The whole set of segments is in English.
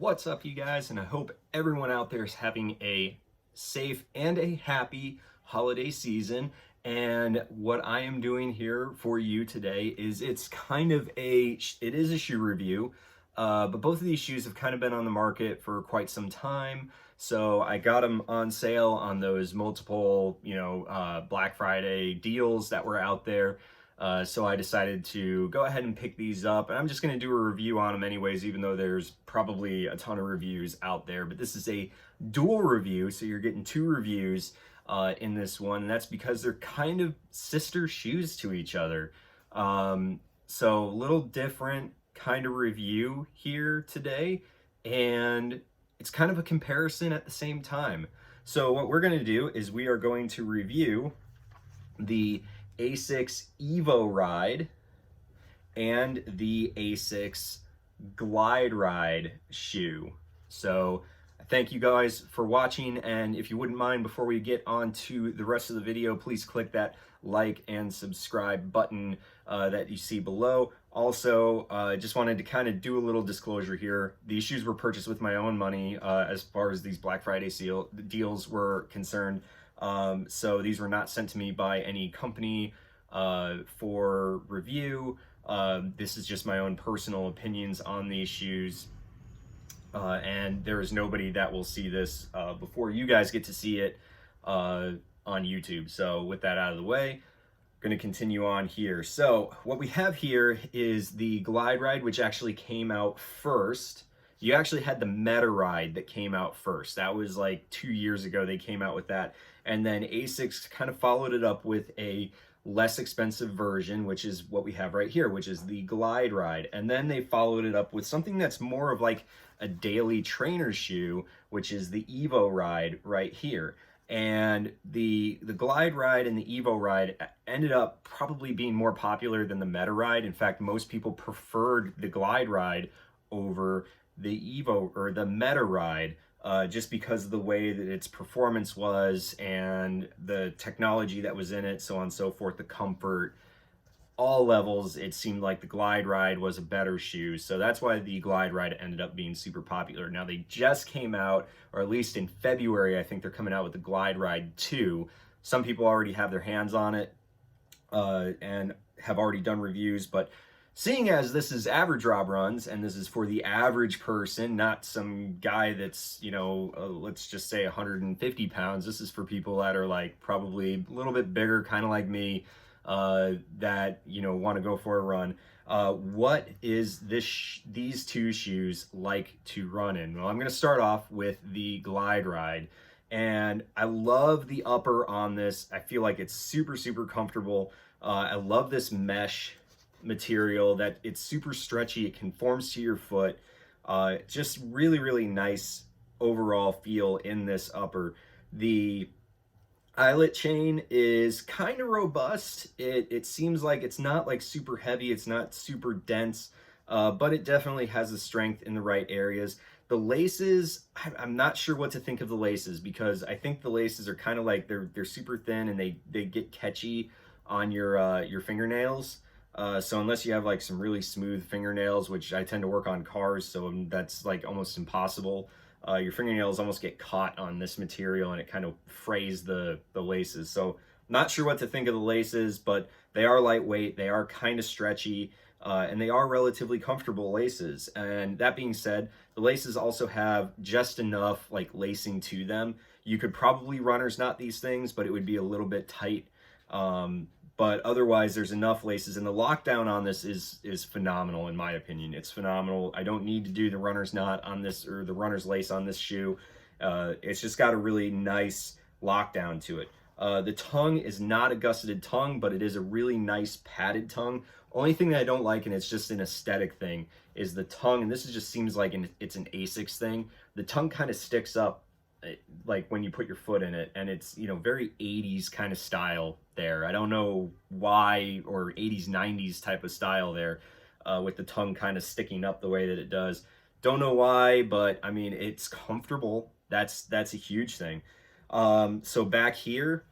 What's up, you guys? And I hope everyone out there is having a safe and a happy holiday season. And what I am doing here for you today is it is a shoe review, but both of these shoes have kind of been on the market for quite some time. So I got them on sale on those multiple, Black Friday deals that were out there. So I decided to go ahead and pick these up, and I'm just going to do a review on them anyways, even though there's probably a ton of reviews out there. But this is a dual review, so you're getting two reviews in this one, and that's because they're kind of sister shoes to each other. So a little different kind of review here today, and it's kind of a comparison at the same time. So what we're going to do is we are going to review the ASICS EvoRide and the ASICS Glideride shoe. So thank you guys for watching, and if you wouldn't mind, before we get on to the rest of the video, please click that like and subscribe button that you see below. Also, just wanted to kind of do a little disclosure here. These shoes were purchased with my own money as far as these Black Friday deals were concerned. So these were not sent to me by any company for review. This is just my own personal opinions on these shoes. And there is nobody that will see this before you guys get to see it on YouTube. So with that out of the way, I'm going to continue on here. So what we have here is the Glideride, which actually came out first. You actually had the MetaRide that came out first. That was like 2 years ago they came out with that. And then ASICS kind of followed it up with a less expensive version, which is what we have right here, which is the Glideride. And then they followed it up with something that's more of like a daily trainer shoe, which is the EvoRide right here. And the Glideride and the EvoRide ended up probably being more popular than the MetaRide. In fact, most people preferred the Glideride over the MetaRide, just because of the way that its performance was and the technology that was in it, so on and so forth, the comfort, all levels, it seemed like the Glideride was a better shoe. So that's why the Glideride ended up being super popular. Now they just came out, or at least in February, I think they're coming out with the Glideride 2. Some people already have their hands on it and have already done reviews, but seeing as this is average Rob runs, and this is for the average person, not some guy that's, let's just say 150 pounds. This is for people that are like probably a little bit bigger, kind of like me, that, want to go for a run. What is these two shoes like to run in? Well, I'm going to start off with the Glideride. And I love the upper on this. I feel like it's super, super comfortable. I love this mesh material, that it's super stretchy, it conforms to your foot. Just really, really nice overall feel in this upper. The eyelet chain is kind of robust. It seems like it's not like super heavy, it's not super dense, but it definitely has the strength in the right areas. The laces, I'm not sure what to think of the laces, because I think the laces are kind of like they're super thin and they get catchy on your fingernails. So unless you have like some really smooth fingernails, which I tend to work on cars, so that's like almost impossible, your fingernails almost get caught on this material and it kind of frays the laces. So not sure what to think of the laces, but they are lightweight, they are kind of stretchy, and they are relatively comfortable laces. And that being said, the laces also have just enough like lacing to them. You could probably runner's knot these things, but it would be a little bit tight. But otherwise, there's enough laces, and the lockdown on this is phenomenal, in my opinion. It's phenomenal. I don't need to do the runner's knot on this, or the runner's lace on this shoe. It's just got a really nice lockdown to it. The tongue is not a gusseted tongue, but it is a really nice padded tongue. Only thing that I don't like, and it's just an aesthetic thing, is the tongue, and this just seems like it's an ASICS thing. The tongue kind of sticks up like when you put your foot in it, and it's very 80s kind of style there. I don't know why, or 80s 90s type of style there, with the tongue kind of sticking up the way that it does. Don't know why, but I mean, it's comfortable. That's a huge thing. So back here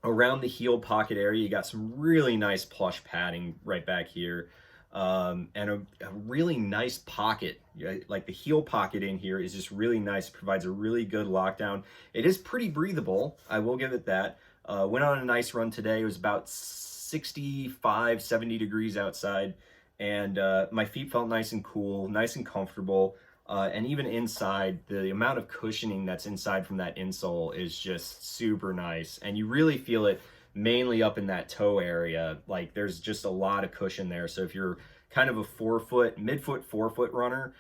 around the heel pocket area, you got some really nice plush padding right back here. and a really nice pocket. Like the heel pocket in here is just really nice. It provides a really good lockdown. It is pretty breathable, I will give it that. Went on a nice run today. It was about 65, 70 degrees outside, and my feet felt nice and cool, nice and comfortable. And even inside, the amount of cushioning that's inside from that insole is just super nice. And you really feel it mainly up in that toe area. Like there's just a lot of cushion there. So if you're kind of a mid-foot, forefoot runner,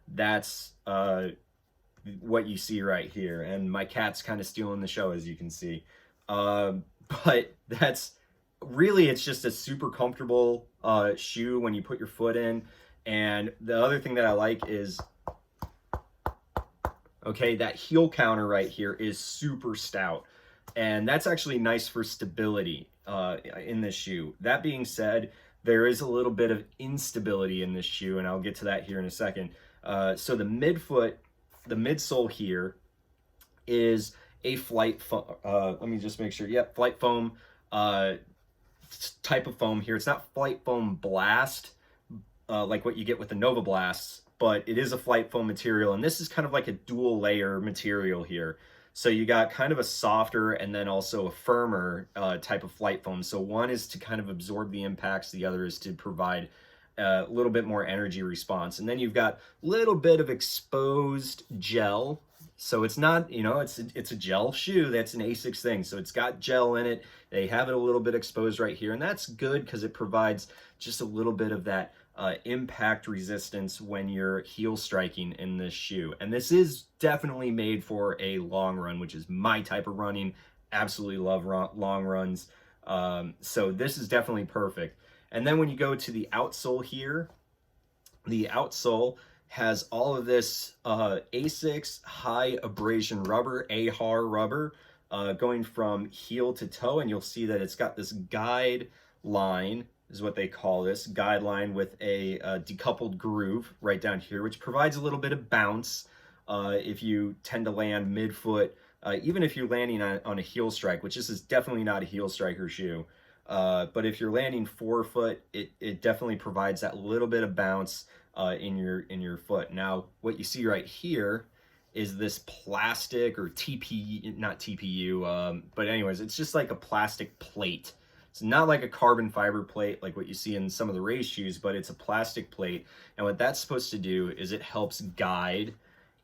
that's what you see right here. And my cat's kind of stealing the show, as you can see. But that's really, it's just a super comfortable shoe when you put your foot in. And the other thing that I like is, okay, that heel counter right here is super stout. And that's actually nice for stability in this shoe. That being said, there is a little bit of instability in this shoe, and I'll get to that here in a second. So the midsole here is a flight foam. Let me just make sure. Yep, flight foam type of foam here. It's not flight foam blast like what you get with the Nova Blasts, but it is a flight foam material, and this is kind of like a dual layer material here. So you got kind of a softer and then also a firmer type of flight foam. So one is to kind of absorb the impacts, the other is to provide a little bit more energy response. And then you've got a little bit of exposed gel. So it's not, you know, it's a gel shoe. That's an ASICS thing. So it's got gel in it. They have it a little bit exposed right here. And that's good because it provides just a little bit of that impact resistance when you're heel striking in this shoe. And this is definitely made for a long run, which is my type of running. Absolutely love long runs. So this is definitely perfect. And then when you go to the outsole here, the outsole has all of this ASICS high abrasion rubber, AHAR rubber, going from heel to toe. And you'll see that it's got this guide line, is what they call this, guideline with a decoupled groove right down here, which provides a little bit of bounce if you tend to land midfoot, even if you're landing on a heel strike, which this is definitely not a heel striker shoe. But if you're landing forefoot, it definitely provides that little bit of bounce in your foot. Now, what you see right here is this plastic or TPU, not TPU, but anyways, it's just like a plastic plate. It's not like a carbon fiber plate like what you see in some of the race shoes, but it's a plastic plate. And what that's supposed to do is it helps guide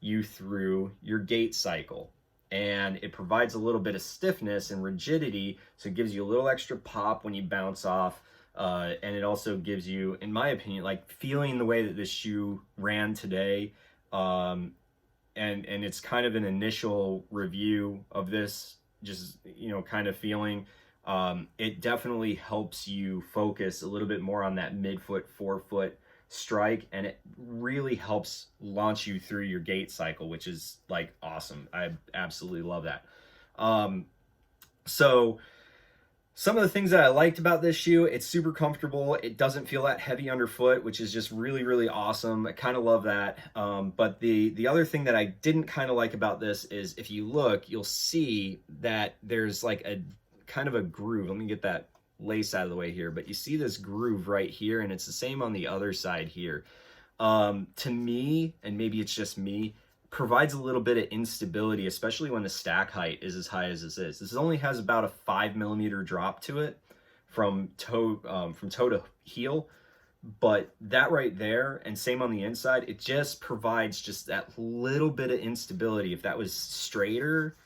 you through your gait cycle. And it provides a little bit of stiffness and rigidity, so it gives you a little extra pop when you bounce off. And it also gives you, in my opinion, like feeling the way that this shoe ran today. And it's kind of an initial review of this, just, you know, kind of feeling. It definitely helps you focus a little bit more on that midfoot, forefoot strike, and it really helps launch you through your gait cycle, which is like awesome. I absolutely love that. So some of the things that I liked about this shoe, it's super comfortable. It doesn't feel that heavy underfoot, which is just really, really awesome. I kind of love that. But the other thing that I didn't kind of like about this is if you look, you'll see that there's like a kind of a groove. Let me get that lace out of the way here, but you see this groove right here, and it's the same on the other side here. To me, and maybe it's just me, provides a little bit of instability, especially when the stack height is as high as this is. This only has about a 5mm drop to it from toe to heel, but that right there, and same on the inside, it just provides just that little bit of instability. If that was straighter,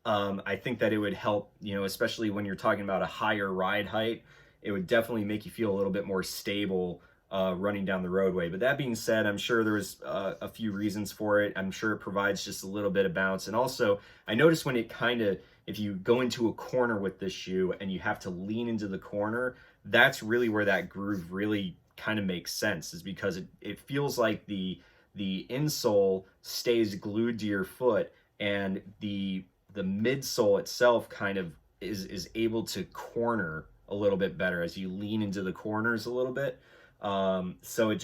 I think that it would help, you know, especially when you're talking about a higher ride height, it would definitely make you feel a little bit more stable running down the roadway. But that being said, I'm sure there was a few reasons for it. I'm sure it provides just a little bit of bounce. And also, I noticed when it kind of, if you go into a corner with this shoe and you have to lean into the corner, that's really where that groove really kind of makes sense, is because it feels like the insole stays glued to your foot, and the midsole itself kind of is able to corner a little bit better as you lean into the corners a little bit. So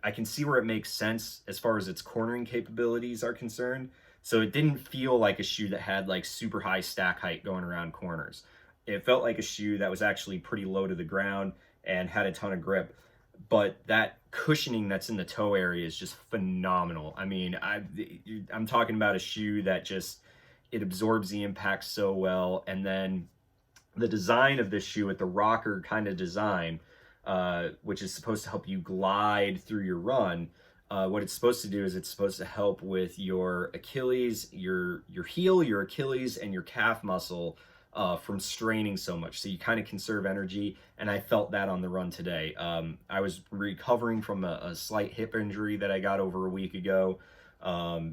I can see where it makes sense as far as its cornering capabilities are concerned. So it didn't feel like a shoe that had like super high stack height going around corners. It felt like a shoe that was actually pretty low to the ground and had a ton of grip. but that cushioning that's in the toe area is just phenomenal. I mean, I'm talking about a shoe that just, it absorbs the impact so well. And then the design of this shoe with the rocker kind of design, which is supposed to help you glide through your run. What it's supposed to do is it's supposed to help with your Achilles, your heel, your Achilles, and your calf muscle from straining so much. So you kind of conserve energy, and I felt that on the run today. I was recovering from a slight hip injury that I got over a week ago.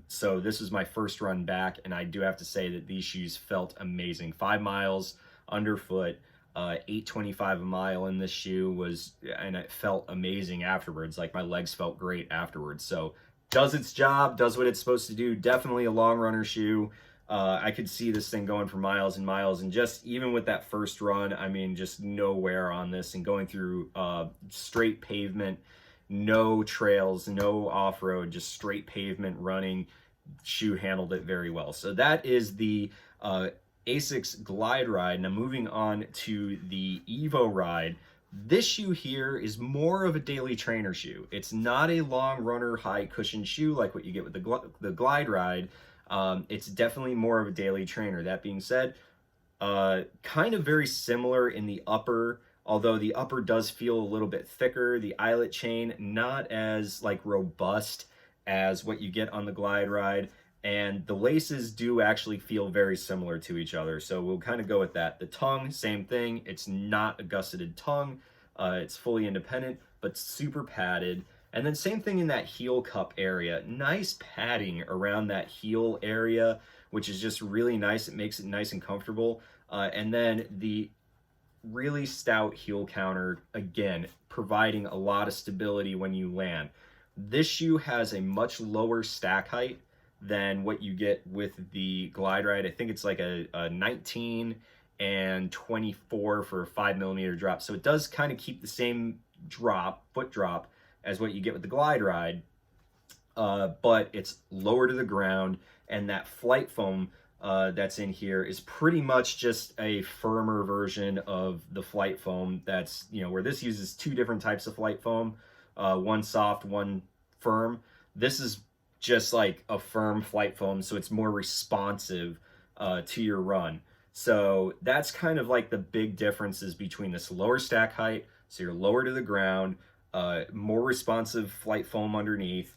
So this was my first run back, and I do have to say that these shoes felt amazing. 5 miles underfoot, 8.25 a mile in this shoe was, and it felt amazing afterwards. Like, my legs felt great afterwards. So does its job, does what it's supposed to do. Definitely a long runner shoe. I could see this thing going for miles and miles, and just even with that first run, I mean, just no wear on this, and going through straight pavement, no trails, no off-road, just straight pavement running. Shoe handled it very well. So that is the ASICS Glideride. Now moving on to the EvoRide. This shoe here is more of a daily trainer shoe. It's not a long runner, high cushion shoe like what you get with the Glideride. It's definitely more of a daily trainer. That being said, kind of very similar in the upper, although the upper does feel a little bit thicker. The eyelet chain, not as like robust as what you get on the Glideride. And the laces do actually feel very similar to each other. So we'll kind of go with that. The tongue, same thing. It's not a gusseted tongue. It's fully independent, but super padded. And then same thing in that heel cup area. Nice padding around that heel area, which is just really nice. It makes it nice and comfortable. And then the really stout heel counter, again, providing a lot of stability when you land. This shoe has a much lower stack height than what you get with the Glideride. I think it's like a 19 and 24 for a 5mm drop. So it does kind of keep the same foot drop, as what you get with the Glideride, but it's lower to the ground, and that flight foam that's in here is pretty much just a firmer version of the flight foam. That's, you know, where this uses 2 different types of flight foam, one soft, one firm. This is just like a firm flight foam, so it's more responsive to your run. So that's kind of like the big differences between this lower stack height, so you're lower to the ground, more responsive flight foam underneath.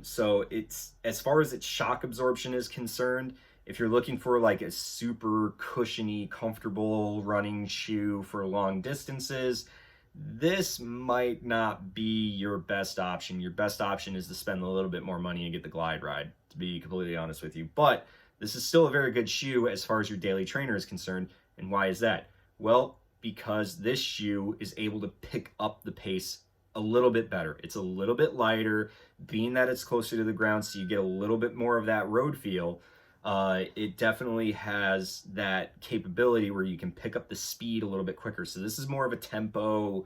So it's, as far as its shock absorption is concerned, if you're looking for like a super cushiony, comfortable running shoe for long distances, this might not be your best option. Your best option is to spend a little bit more money and get the Glideride, to be completely honest with you. But this is still a very good shoe as far as your daily trainer is concerned. And why is that? Well, because this shoe is able to pick up the pace a little bit better. It's a little bit lighter, being that it's closer to the ground, so you get a little bit more of that road feel. It definitely has that capability where you can pick up the speed a little bit quicker. So this is more of a tempo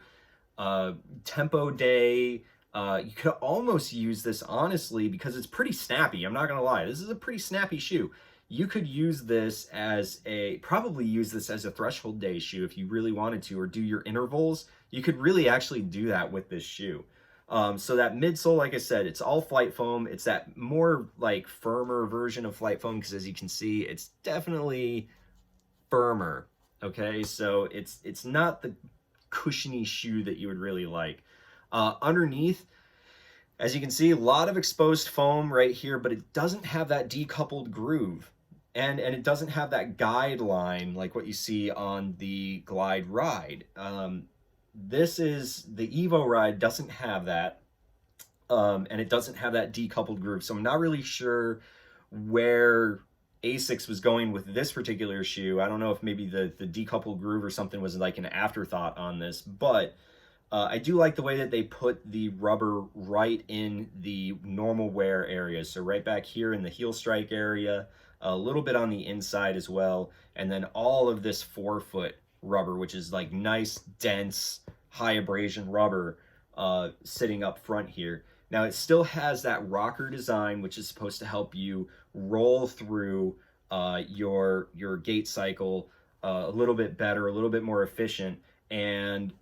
day. You could almost use this, honestly, because it's pretty snappy. I'm not gonna lie, this is a pretty snappy shoe. You could use this as probably use this as a threshold day shoe if you really wanted to, or do your intervals. You could really actually do that with this shoe. So that midsole, like I said, it's all flight foam. It's that more like firmer version of flight foam, because as you can see, it's definitely firmer. Okay, so it's not the cushiony shoe that you would really like. Underneath, as you can see, a lot of exposed foam right here, but it doesn't have that decoupled groove. And it doesn't have that guideline like what you see on the Glideride. This is, the EvoRide doesn't have that, and it doesn't have that decoupled groove. So I'm not really sure where ASICS was going with this particular shoe. I don't know if maybe the decoupled groove or something was like an afterthought on this, but I do like the way that they put the rubber right in the normal wear areas. So right back here in the heel strike area, a little bit on the inside as well, and then all of this forefoot rubber, which is like nice, dense, high abrasion rubber sitting up front here. Now it still has that rocker design, which is supposed to help you roll through your gait cycle a little bit better, a little bit more efficient, and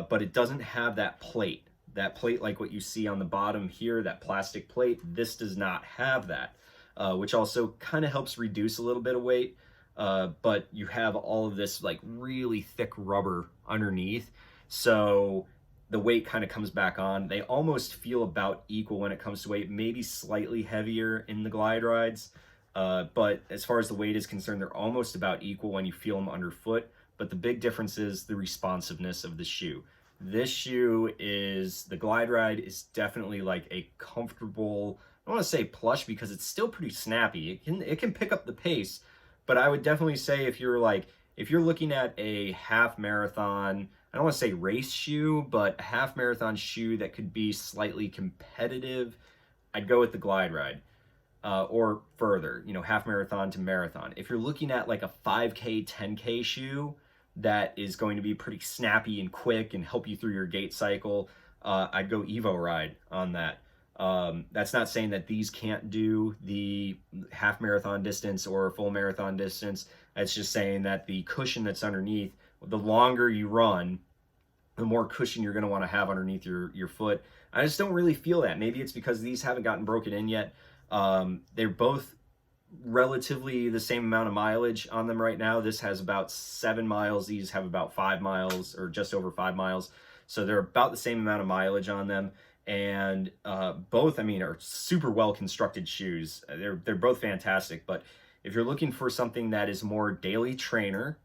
but it doesn't have that plate. that plate like what you see on the bottom here, that plastic plate. This does not have that, which also kind of helps reduce a little bit of weight. But you have all of this like really thick rubber underneath. So the weight kind of comes back on. They almost feel about equal when it comes to weight, maybe slightly heavier in the Gliderides. But as far as the weight is concerned, they're almost about equal when you feel them underfoot. But the big difference is the responsiveness of the shoe. This shoe is, the Glideride is definitely like a comfortable, I don't want to say plush because it's still pretty snappy. It can pick up the pace, but I would definitely say if you're looking at a half marathon, I don't want to say race shoe, but a half marathon shoe that could be slightly competitive, I'd go with the Glideride. Or further, half marathon to marathon. If you're looking at like a 5K, 10K shoe that is going to be pretty snappy and quick and help you through your gait cycle, I'd go EvoRide on that. That's not saying that these can't do the half marathon distance or full marathon distance. It's just saying that the cushion that's underneath, the longer you run, the more cushion you're going to want to have underneath your foot. I just don't really feel that. Maybe it's because these haven't gotten broken in yet. They're both relatively the same amount of mileage on them right now. This has about 7 miles. These have about 5 miles or just over 5 miles. So they're about the same amount of mileage on them. And both, I mean, are super well constructed shoes. They're both fantastic. But if you're looking for something that is more daily trainer,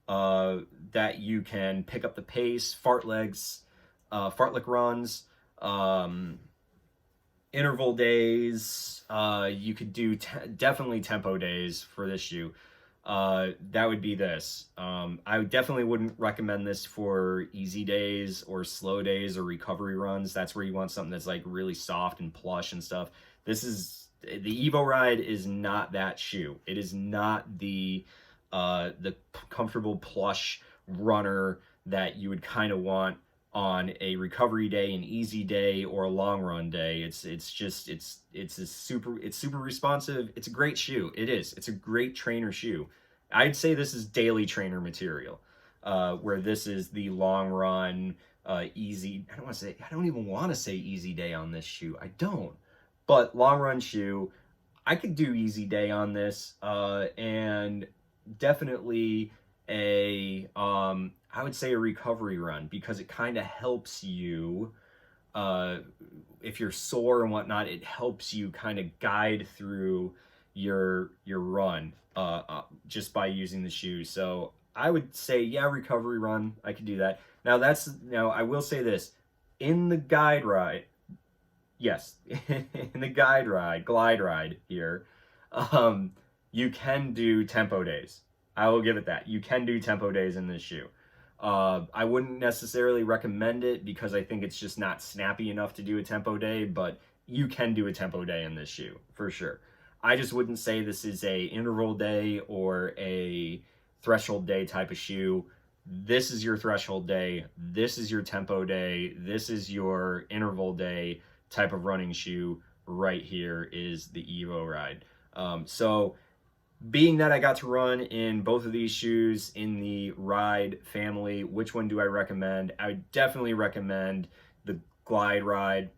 that you can pick up the pace, fartlek runs, interval days, you could do definitely tempo days for this shoe. That would be this. I definitely wouldn't recommend this for easy days or slow days or recovery runs. That's where you want something that's like really soft and plush and stuff. The EvoRide is not that shoe. It is not the comfortable plush runner that you would kind of want on a recovery day, an easy day, or a long run day. It's super responsive. It's a great shoe. It's a great trainer shoe. I'd say this is daily trainer material, where this is the long run, easy. I don't even want to say easy day on this shoe. I don't. But long run shoe, I could do easy day on this, and definitely I would say a recovery run, because it kind of helps you, if you're sore and whatnot, it helps you kind of guide through your run, just by using the shoe. So I would say, yeah, recovery run, I could do that. Now I will say this, in the Glideride, yes, in the Glideride here, you can do tempo days. I will give it that. You can do tempo days in this shoe. I wouldn't necessarily recommend it because I think it's just not snappy enough to do a tempo day, but you can do a tempo day in this shoe for sure. I just wouldn't say this is a interval day or a threshold day type of shoe. This is your threshold day. This is your tempo day. This is your interval day type of running shoe. Right here is the EvoRide. So being that I got to run in both of these shoes in the Ride family, which one do I recommend? I would definitely recommend the Glideride,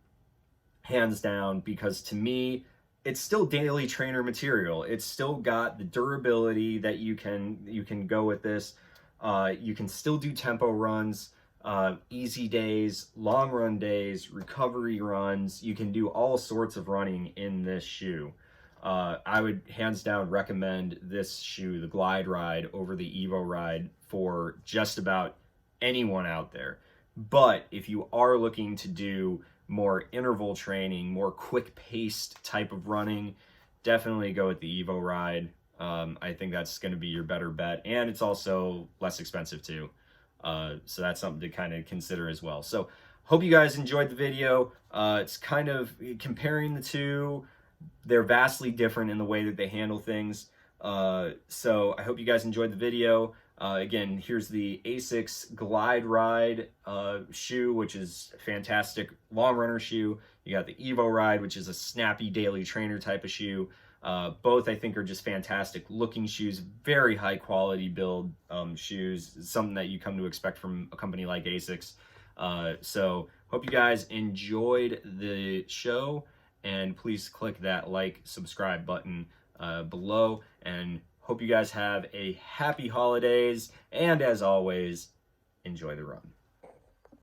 hands down, because to me, it's still daily trainer material. It's still got the durability that you can go with this. You can still do tempo runs, easy days, long run days, recovery runs. You can do all sorts of running in this shoe. I would hands down recommend this shoe, the Glideride, over the EvoRide for just about anyone out there. But if you are looking to do more interval training, more quick-paced type of running, definitely go with the EvoRide. I think that's going to be your better bet, and it's also less expensive too. So that's something to kind of consider as well. So hope you guys enjoyed the video. It's kind of comparing the two. They're vastly different in the way that they handle things. So I hope you guys enjoyed the video. Again, here's the ASICS Glideride shoe, which is a fantastic long runner shoe. You got the EvoRide, which is a snappy daily trainer type of shoe. Both I think are just fantastic looking shoes, very high quality build shoes, something that you come to expect from a company like ASICS. So Hope you guys enjoyed the show, and please click that like, subscribe button below, and hope you guys have a happy holidays, and as always, enjoy the run.